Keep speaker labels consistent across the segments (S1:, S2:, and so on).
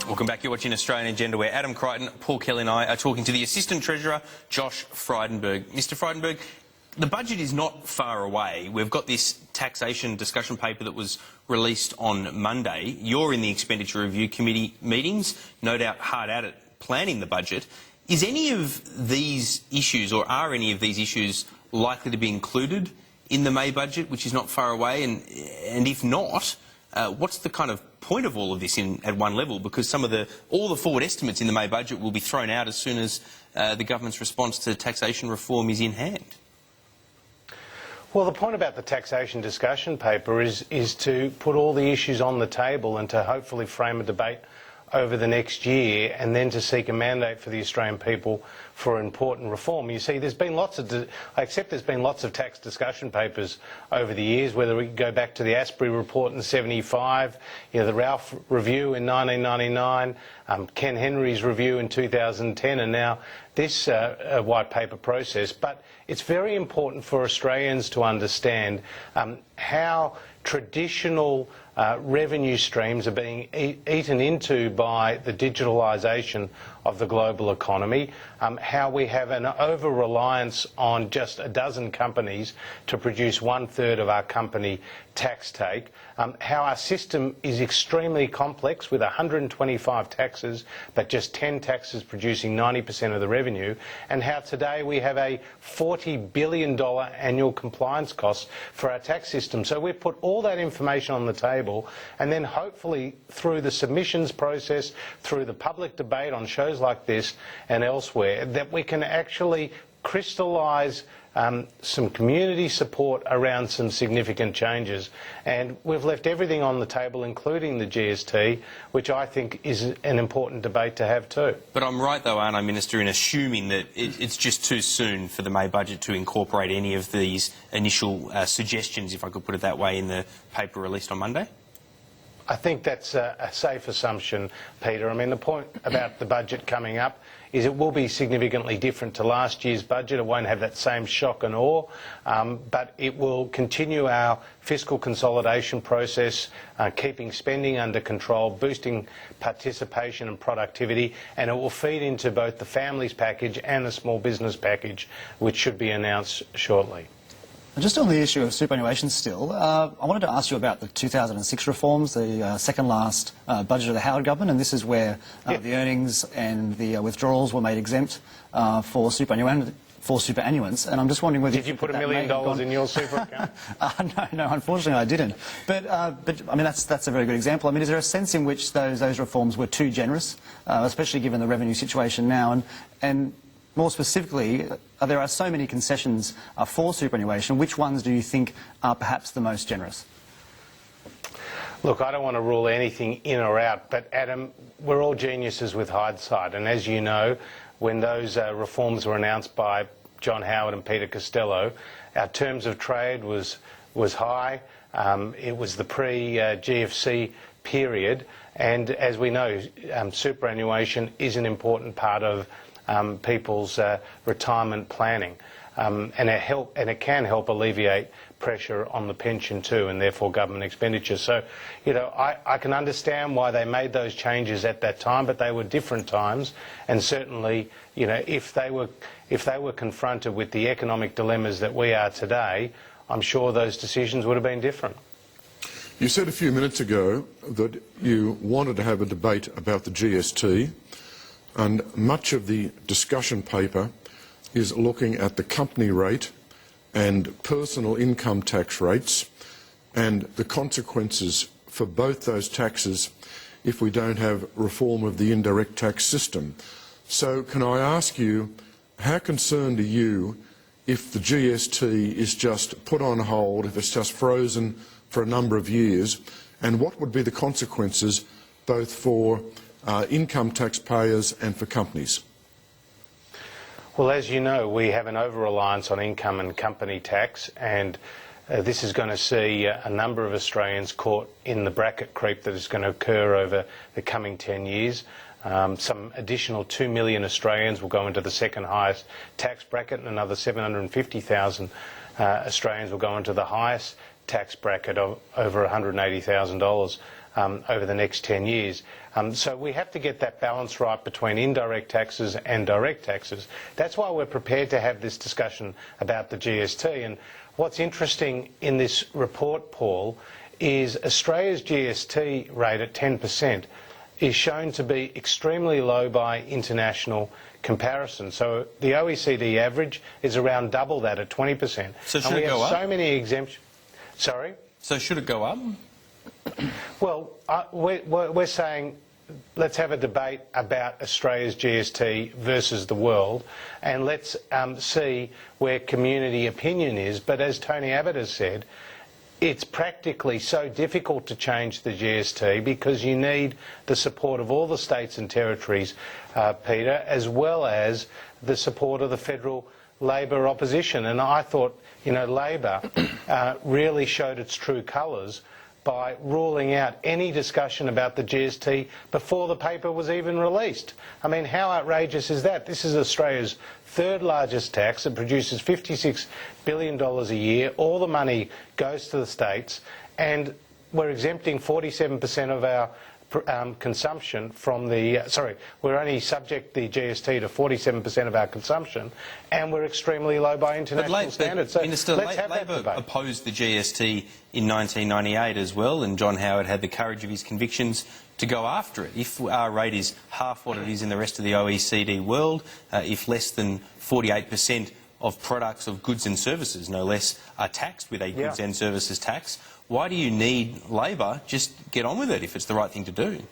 S1: Welcome back. You're watching Australian Agenda, where Adam Crichton, Paul Kelly and I are talking to the Assistant Treasurer, Josh Frydenberg. Mr Frydenberg, the budget is not far away. We've got this taxation discussion paper that was released on Monday. You're in the Expenditure Review Committee meetings, no doubt hard at it planning the budget. Is any of these issues, or are any of these issues, likely to be included in the May budget, which is not far away? And if not, what's the kind of point of all of this at one level? Because all the forward estimates in the May budget will be thrown out as soon as the government's response to taxation reform is in hand.
S2: Well, the point about the taxation discussion paper is to put all the issues on the table and to hopefully frame a debate over the next year, and then to seek a mandate for the Australian people for important reform. You see, there's been lots of tax discussion papers over the years, whether we go back to the Asprey report in '75, the Ralph Review in 1999, Ken Henry's review in 2010, and now this white paper process. But it's very important for Australians to understand how traditional revenue streams are being eaten into by the digitalisation of the global economy, how we have an over-reliance on just a dozen companies to produce 1/3 of our company tax take, how our system is extremely complex with 125 taxes but just 10 taxes producing 90% of the revenue, and how today we have a $40 billion annual compliance cost for our tax system. So we've put all that information on the table, and then hopefully through the submissions process, through the public debate on shows like this and elsewhere, that we can actually crystallise some community support around some significant changes. And we've left everything on the table, including the GST, which I think is an important debate to have too.
S1: But I'm right, though, aren't I, Minister, in assuming that it's just too soon for the May budget to incorporate any of these initial suggestions, if I could put it that way, in the paper released on Monday?
S2: I think that's a safe assumption, Peter. I mean, the point about the budget coming up is it will be significantly different to last year's budget. It won't have that same shock and awe, but it will continue our fiscal consolidation process, keeping spending under control, boosting participation and productivity, and it will feed into both the families package and the small business package, which should be announced shortly.
S3: Just on the issue of superannuation still, I wanted to ask you about the 2006 reforms, the second last budget of the Howard government, and this is where the earnings and the withdrawals were made exempt for superannuants, and I'm just wondering whether...
S2: Did you put $1 million in your super account?
S3: No, unfortunately I didn't. But I mean, that's a very good example. I mean, is there a sense in which those reforms were too generous, especially given the revenue situation now, and more specifically, there are so many concessions for superannuation. Which ones do you think are perhaps the most generous?
S2: Look, I don't want to rule anything in or out, but Adam, we're all geniuses with hindsight, and as you know, when those reforms were announced by John Howard and Peter Costello, our terms of trade was high. It was the pre-GFC period, and as we know, superannuation is an important part of people's retirement planning, and it can help alleviate pressure on the pension too, and therefore government expenditure. So, I can understand why they made those changes at that time, but they were different times, and certainly, if they were confronted with the economic dilemmas that we are today, I'm sure those decisions would have been different.
S4: You said a few minutes ago that you wanted to have a debate about the GST. And much of the discussion paper is looking at the company rate and personal income tax rates and the consequences for both those taxes if we don't have reform of the indirect tax system. So can I ask you, how concerned are you if the GST is just put on hold, if it's just frozen for a number of years, and what would be the consequences both for income taxpayers and for companies?
S2: Well, as you know, we have an over-reliance on income and company tax, and this is going to see a number of Australians caught in the bracket creep that is going to occur over the coming 10 years. Some additional 2 million Australians will go into the second highest tax bracket, and another 750,000 Australians will go into the highest tax bracket of over $180,000. over the next 10 years. So we have to get that balance right between indirect taxes and direct taxes. That's why we're prepared to have this discussion about the GST. And what's interesting in this report, Paul, is Australia's GST rate at 10% is shown to be extremely low by international comparison. So the OECD average is around double that at 20%.
S1: So should
S2: and we
S1: it go
S2: have
S1: up?
S2: so many exemptions. Sorry?
S1: So should it go up?
S2: Well, we're saying let's have a debate about Australia's GST versus the world, and let's see where community opinion is. But as Tony Abbott has said, it's practically so difficult to change the GST because you need the support of all the states and territories, Peter, as well as the support of the federal Labor opposition. And I thought, Labor really showed its true colours by ruling out any discussion about the GST before the paper was even released. I mean, how outrageous is that? This is Australia's third largest tax. It produces $56 billion a year. All the money goes to the states, and we're exempting 47% of our consumption from the... we're only subject the GST to 47% of our consumption, and we're extremely low by international standards. So
S1: Minister,
S2: let's have that
S1: Labor
S2: debate.
S1: opposed the GST in 1998 as well, and John Howard had the courage of his convictions to go after it. If our rate is half what it is in the rest of the OECD world, if less than 48% of products of goods and services, no less, are taxed with a goods and services tax, why do you need Labor? Just get on with it if it's the right thing to do.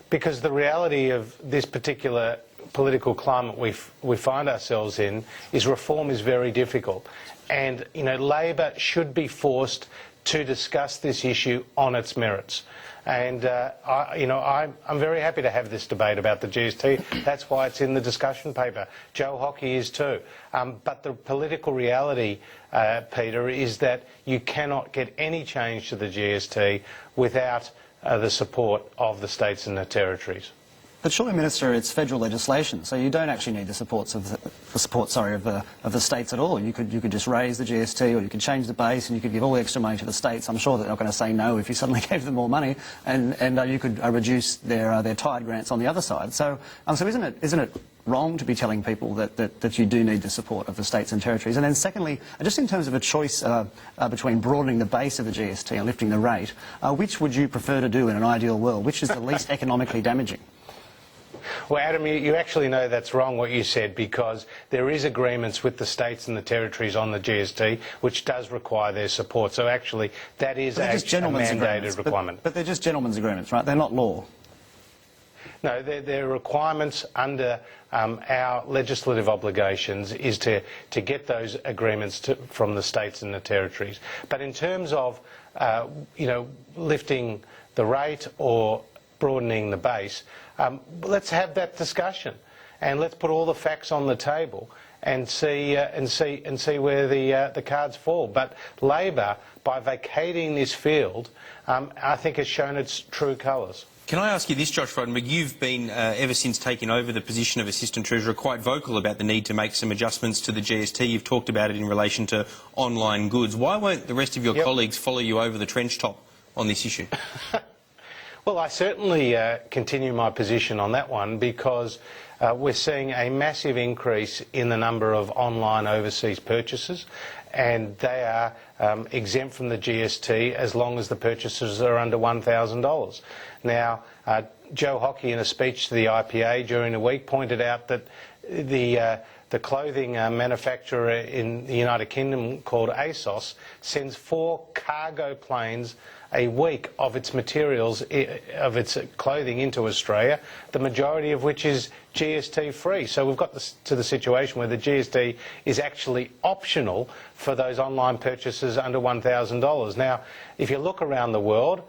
S2: Because the reality of this particular political climate we find ourselves in is reform is very difficult. And, Labor should be forced to discuss this issue on its merits. And, I'm very happy to have this debate about the GST. That's why it's in the discussion paper. Joe Hockey is too. But the political reality, Peter, is that you cannot get any change to the GST without the support of the states and the territories.
S3: But surely, Minister, it's federal legislation, so you don't actually need the support of the states at all. You could just raise the GST, or you could change the base, and you could give all the extra money to the states. I'm sure that they're not going to say no if you suddenly gave them more money, and you could reduce their tide grants on the other side. So isn't it wrong to be telling people that you do need the support of the states and territories? And then secondly, just in terms of a choice between broadening the base of the GST and lifting the rate, which would you prefer to do in an ideal world? Which is the least economically damaging?
S2: Well, Adam, you actually know that's wrong what you said, because there is agreements with the states and the territories on the GST, which does require their support. So actually, that is a mandated requirement.
S3: But they're just gentlemen's agreements, right? They're not law.
S2: No, they're requirements under our legislative obligations is to get those agreements from the states and the territories. But in terms of, lifting the rate or broadening the base, let's have that discussion, and let's put all the facts on the table and see where the cards fall. But Labor, by vacating this field, I think has shown its true colours.
S1: Can I ask you this, Josh Frydenberg? You've been, ever since taking over the position of Assistant Treasurer, quite vocal about the need to make some adjustments to the GST. You've talked about it in relation to online goods. Why won't the rest of your colleagues follow you over the trench top on this issue?
S2: Well, I certainly continue my position on that one, because we're seeing a massive increase in the number of online overseas purchases, and they are exempt from the GST as long as the purchases are under $1,000. Now, Joe Hockey, in a speech to the IPA during the week, pointed out that the clothing manufacturer in the United Kingdom called ASOS sends 4 cargo planes a week of its materials, of its clothing, into Australia, the majority of which is GST free. So we've got to the situation where the GST is actually optional for those online purchases under $1,000. Now, if you look around the world,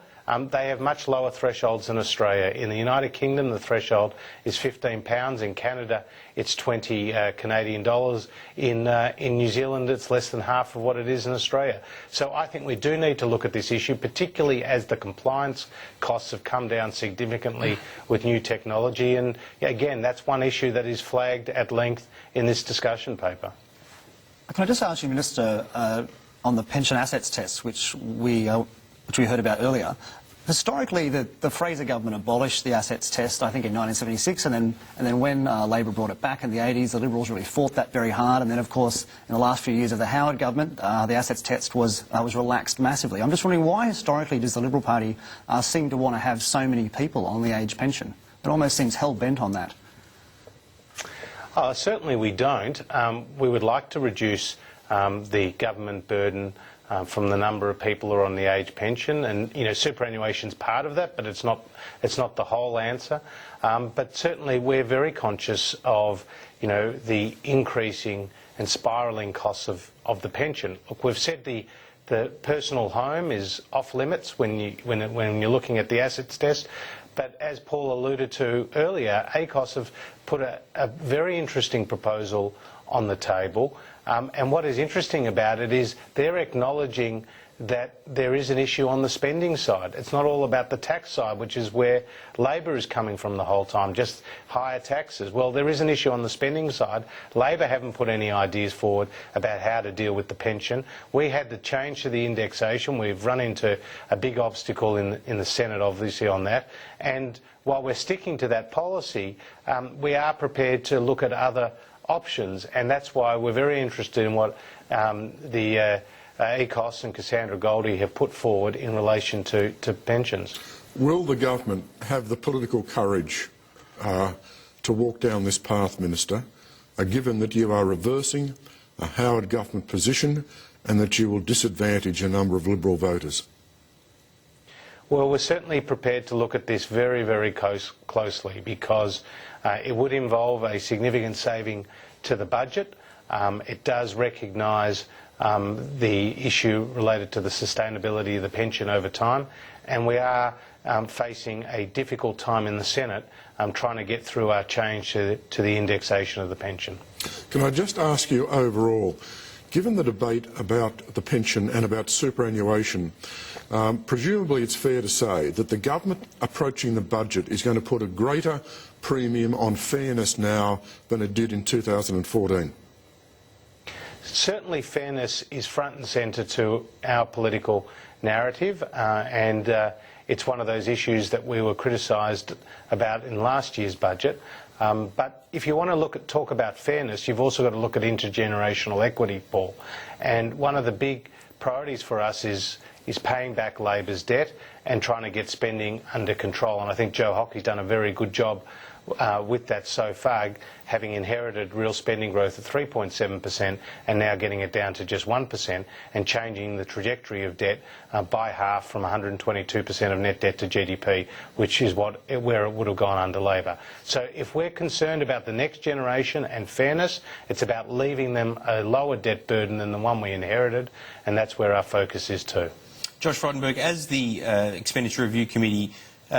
S2: they have much lower thresholds than Australia. In the United Kingdom, the threshold is £15. In Canada, it's 20 Canadian dollars. In New Zealand, it's less than half of what it is in Australia. So I think we do need to look at this issue, particularly as the compliance costs have come down significantly with new technology. And again, that's one issue that is flagged at length in this discussion paper.
S3: Can I just ask you, Minister, on the pension assets test, which we heard about earlier, Historically, the Fraser government abolished the assets test, I think, in 1976, and then when Labor brought it back in the 80s, the Liberals really fought that very hard. And then, of course, in the last few years of the Howard government, the assets test was relaxed massively. I'm just wondering, why historically does the Liberal Party seem to want to have so many people on the age pension? It almost seems hell-bent on that.
S2: Certainly we don't. We would like to reduce the government burden from the number of people who are on the age pension, and superannuation's part of that, but it's not the whole answer. But certainly we're very conscious of the increasing and spiralling costs of the pension. Look, we've said the personal home is off limits when you're looking at the assets test. But as Paul alluded to earlier, ACOS have put a very interesting proposal on the table. And what is interesting about it is they're acknowledging that there is an issue on the spending side. It's not all about the tax side, which is where Labor is coming from the whole time, just higher taxes. Well, there is an issue on the spending side. Labor haven't put any ideas forward about how to deal with the pension. We had the change to the indexation. We've run into a big obstacle in the Senate, obviously, on that. And while we're sticking to that policy, we are prepared to look at other options, and that's why we're very interested in what the ACOS and Cassandra Goldie have put forward in relation to pensions.
S4: Will the government have the political courage to walk down this path, Minister, given that you are reversing a Howard government position and that you will disadvantage a number of Liberal voters?
S2: Well, we're certainly prepared to look at this very, very closely, because it would involve a significant saving to the budget. It does recognise the issue related to the sustainability of the pension over time, and we are facing a difficult time in the Senate trying to get through our change to the indexation of the pension.
S4: Can I just ask you overall, given the debate about the pension and about superannuation, presumably it's fair to say that the government approaching the budget is going to put a greater premium on fairness now than it did in 2014?
S2: Certainly fairness is front and centre to our political narrative, and it's one of those issues that we were criticised about in last year's budget. But if you want to talk about fairness, you've also got to look at intergenerational equity, Paul. And one of the big priorities for us is paying back Labor's debt and trying to get spending under control. And I think Joe Hockey's done a very good job with that so far, having inherited real spending growth of 3.7% and now getting it down to just 1% and changing the trajectory of debt by half from 122% of net debt to GDP, which is where it would have gone under Labor. So if we're concerned about the next generation and fairness, it's about leaving them a lower debt burden than the one we inherited, and that's where our focus is too.
S1: Josh Frydenberg, as the Expenditure Review Committee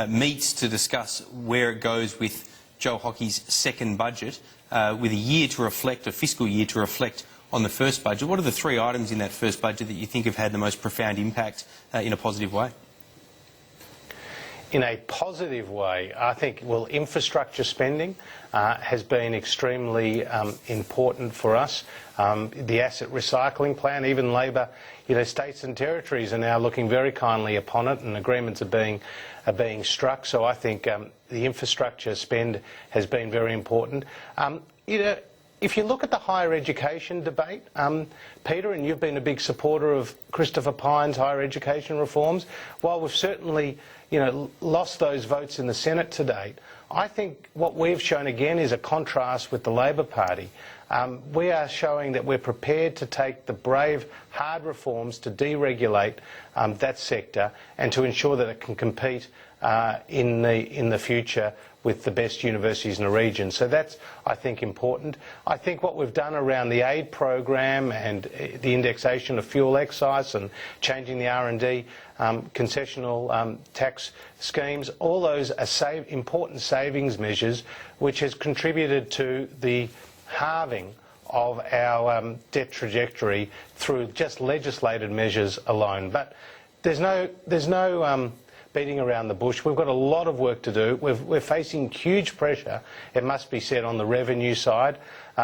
S1: meets to discuss where it goes with Joe Hockey's second budget, with a year to reflect, a fiscal year to reflect on the first budget, what are the three items in that first budget that you think have had the most profound impact in a positive way?
S2: In a positive way, I think, well, infrastructure spending has been extremely important for us. The asset recycling plan, even Labor, states and territories are now looking very kindly upon it, and agreements are being struck. So I think the infrastructure spend has been very important. If you look at the higher education debate, Peter, and you've been a big supporter of Christopher Pyne's higher education reforms, while we've certainly lost those votes in the Senate to date, I think what we've shown again is a contrast with the Labor Party. We are showing that we're prepared to take the brave, hard reforms to deregulate that sector and to ensure that it can compete in the future with the best universities in the region. So that's, I think, important. I think what we've done around the aid program and the indexation of fuel excise and changing the R&D concessional tax schemes, all those are important savings measures which has contributed to the halving of our debt trajectory through just legislated measures alone. But there's no beating around the bush. We've got a lot of work to do. We're facing huge pressure, it must be said, on the revenue side.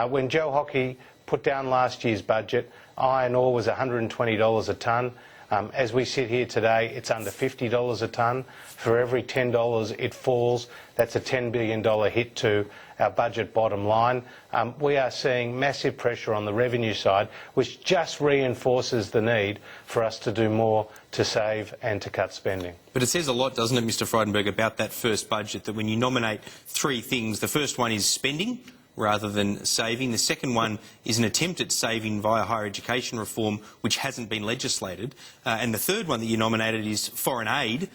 S2: When Joe Hockey put down last year's budget, iron ore was $120 a tonne. As we sit here today, it's under $50 a tonne. For every $10 it falls, that's a $10 billion hit to our budget bottom line. We are seeing massive pressure on the revenue side, which just reinforces the need for us to do more to save and to cut spending.
S1: But it says a lot, doesn't it, Mr Frydenberg, about that first budget, that when you nominate three things, the first one is spending rather than saving. The second one is an attempt at saving via higher education reform, which hasn't been legislated. And the third one that you nominated is foreign aid,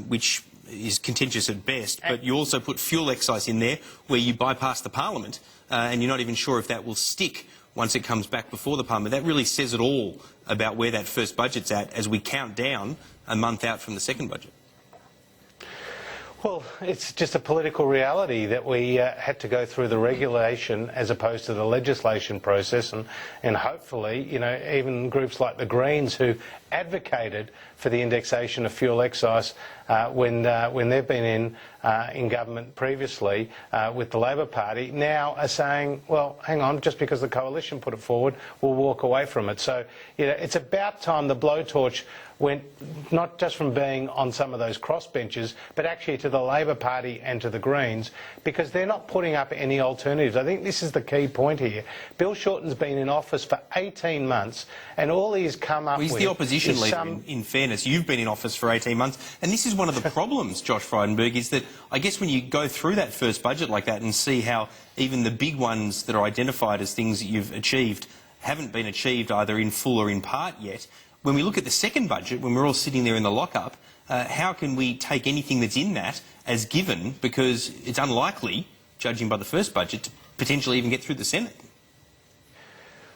S1: which is contentious at best, but you also put fuel excise in there where you bypass the Parliament and you're not even sure if that will stick once it comes back before the Parliament. That really says it all about where that first budget's at as we count down a month out from the second budget.
S2: Well, it's just a political reality that we had to go through the regulation as opposed to the legislation process, and hopefully, you know, even groups like the Greens who advocated for the indexation of fuel excise when they've been in government previously with the Labor Party, now are saying, well, hang on, just because the coalition put it forward, we'll walk away from it. So, you know, it's about time the blowtorch went not just from being on some of those crossbenchers, but actually to the Labor Party and to the Greens, because they're not putting up any alternatives. I think this is the key point here. Bill Shorten's been in office for 18 months, and all he's come up with...
S1: He's the opposition leader, in fairness. You've been in office for 18 months, and this is one of the problems, Josh Frydenberg, is that I guess when you go through that first budget like that and see how even the big ones that are identified as things that you've achieved haven't been achieved either in full or in part yet, when we look at the second budget, when we're all sitting there in the lockup, how can we take anything that's in that as given, because it's unlikely, judging by the first budget, to potentially even get through the Senate?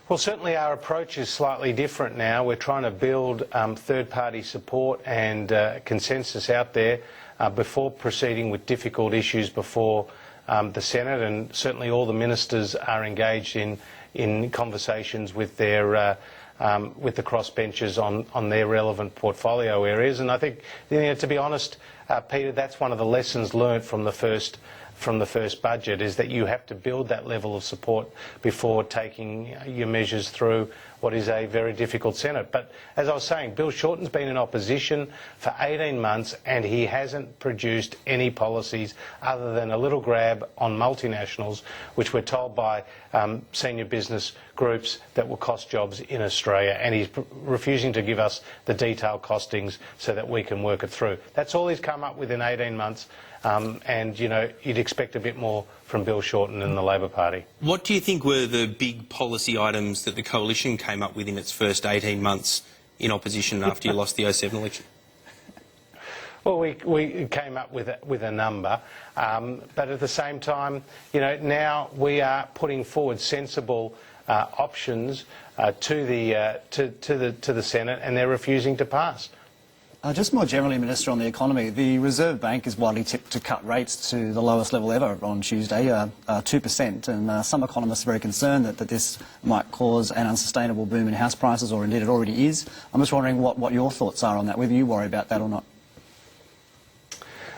S2: Well, certainly our approach is slightly different now. We're trying to build third-party support and consensus out there before proceeding with difficult issues before the Senate, and certainly all the ministers are engaged in conversations with their with the crossbenchers on their relevant portfolio areas. And I think, you know, to be honest, Peter, that's one of the lessons learnt from the first budget, is that you have to build that level of support before taking your measures through what is a very difficult Senate. But as I was saying, Bill Shorten's been in opposition for 18 months and he hasn't produced any policies other than a little grab on multinationals, which we're told by senior business groups that will cost jobs in Australia, and he's refusing to give us the detailed costings so that we can work it through. That's all he's come up with in 18 months. And, you know, you'd expect a bit more from Bill Shorten and the Labor Party.
S1: What do you think were the big policy items that the coalition came up with in its first 18 months in opposition after you lost the 07 election?
S2: Well, we came up with a number, but at the same time, you know, now we are putting forward sensible options to the Senate, and they're refusing to pass.
S3: Just more generally, Minister, on the economy, the Reserve Bank is widely tipped to cut rates to the lowest level ever on Tuesday, 2%, and some economists are very concerned that this might cause an unsustainable boom in house prices, or indeed it already is. I'm just wondering what your thoughts are on that, whether you worry about that or not.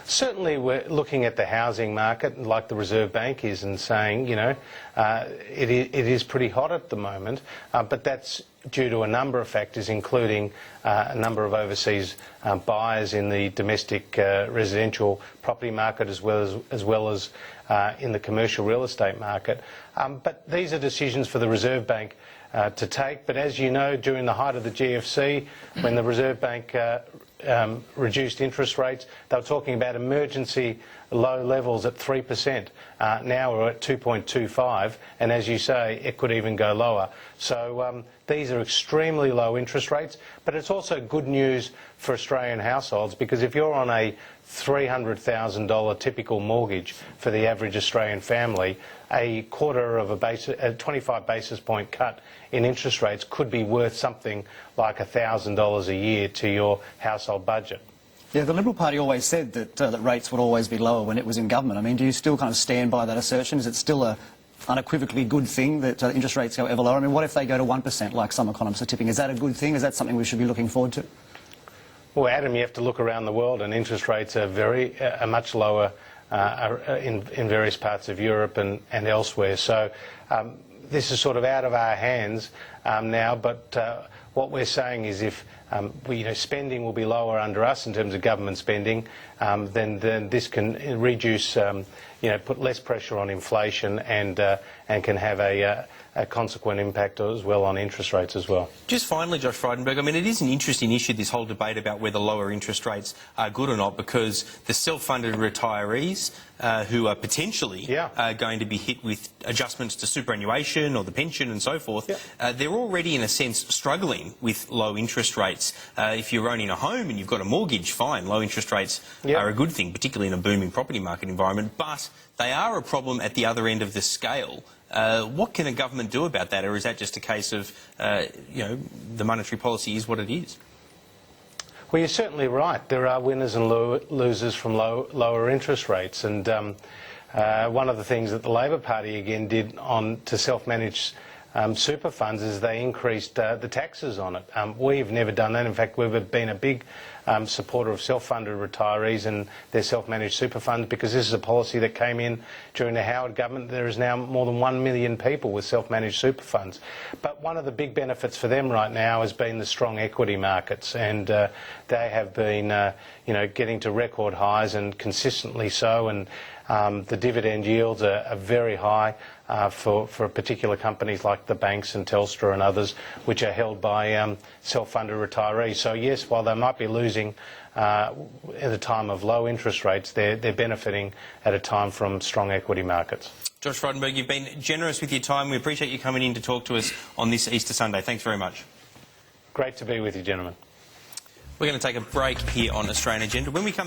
S2: Certainly we're looking at the housing market like the Reserve Bank is and saying, you know, it is pretty hot at the moment, but that's due to a number of factors, including a number of overseas buyers in the domestic residential property market as well as in the commercial real estate market. But these are decisions for the Reserve Bank to take. But as you know, during the height of the GFC, when the Reserve Bank reduced interest rates, they were talking about emergency low levels at 3%. Now we're at 2.25, and as you say, it could even go lower. So these are extremely low interest rates, but it's also good news for Australian households, because if you're on a $300,000 typical mortgage for the average Australian family, a 25 basis point cut in interest rates could be worth something like $1,000 a year to your household budget.
S3: Yeah, the Liberal Party always said that that rates would always be lower when it was in government. I mean, do you still kind of stand by that assertion? Is it still a unequivocally good thing that interest rates go ever lower? I mean, what if they go to 1%, like some economists are tipping? Is that a good thing? Is that something we should be looking forward to?
S2: Well, Adam, you have to look around the world, and interest rates are much lower in various parts of Europe and elsewhere. So this is sort of out of our hands now, but what we're saying is if spending will be lower under us in terms of government spending, then this can reduce, put less pressure on inflation and can have a consequent impact as well on interest rates as well.
S1: Just finally, Josh Frydenberg, I mean, it is an interesting issue, this whole debate about whether lower interest rates are good or not, because the self-funded retirees who are potentially going to be hit with adjustments to superannuation or the pension and so forth, they're already, in a sense, struggling with low interest rates. If you're owning a home and you've got a mortgage, fine, low interest rates are a good thing, particularly in a booming property market environment, but they are a problem at the other end of the scale. What can a government do about that, or is that just a case of, the monetary policy is what it is?
S2: Well, you're certainly right. There are winners and losers from lower interest rates, and one of the things that the Labor Party again did to self-managed super funds is they increased the taxes on it. We've never done that. In fact, we've been a big supporter of self-funded retirees and their self-managed super funds, because this is a policy that came in during the Howard government. There is now more than 1 million people with self-managed super funds. But one of the big benefits for them right now has been the strong equity markets, and they have been getting to record highs, and consistently so, and the dividend yields are very high for particular companies like the banks and Telstra and others, which are held by self-funded retirees. So yes, while they might be losing at a time of low interest rates, they're benefiting at a time from strong equity markets.
S1: Josh Frydenberg, you've been generous with your time. We appreciate you coming in to talk to us on this Easter Sunday. Thanks very much.
S2: Great to be with you, gentlemen.
S1: We're going to take a break here on Australian Agenda. When we come